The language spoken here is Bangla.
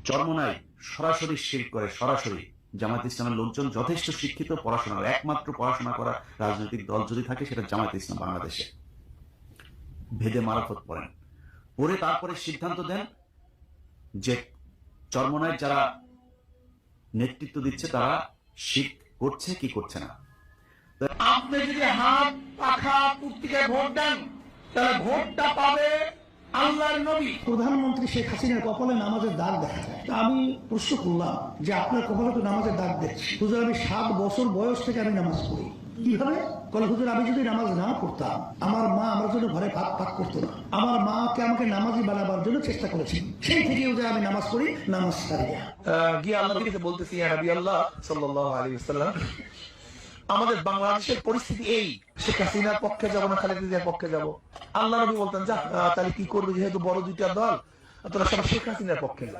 চরমোনাই সরাসরি শিরক করে, সরাসরি। জামায়াত ইসলামের লোকজন যথেষ্ট শিক্ষিত, পড়াশোনা করে। একমাত্র পড়াশোনা করা রাজনৈতিক দল যদি থাকে সেটা জামায়াত ইসলাম বাংলাদেশে। ভেদে মারাফত পড়েন, পড়ে তারপরে সিদ্ধান্ত দেন যে চরমোনাই যারা নেতৃত্ব দিচ্ছে তারা শিরক করছে কি করছে না। আপনি যদি হাত পাখা পুস্তিকায় ভোট দেন তাহলে ভোটটা পাবে আল্লাহর নবী। প্রধানমন্ত্রী শেখ হাসিনার কপালে নামাজের দাগ দেখা যায়। তা আমি প্রশ্ন করলাম যে আপনার কপালে তো নামাজের দাগ দেখছি। হুজুর, আমি 7 বছর বয়স থেকে আমি নামাজ পড়ি, কিভাবে? বলে, হুজুর, আমি যদি নামাজ না পড়তাম আমার মা আমার জন্য ঘরে ভাত পাক করতো না। আমার মাকে আমাকে নামাজি বানাবার জন্য চেষ্টা করেছেন, সেই থেকে আমি নামাজ পড়ি, নামাজ ছাড়ি না। গিয়ে আল্লাহর কাছে বলতেছি, ইয়া নবী আল্লাহ সাল্লাল্লাহু আলাইহি ওয়াসাল্লাম, আমাদের বাংলাদেশের পরিস্থিতি এই, শেখ হাসিনার পক্ষে যাব না খালেদা জিয়ার পক্ষে যাব। আল্লাহ নবী বলতেন, যা তাহলে কি করবে, যেহেতু বড় দুইটা দল, তোরা সব শেখ হাসিনার পক্ষে যা।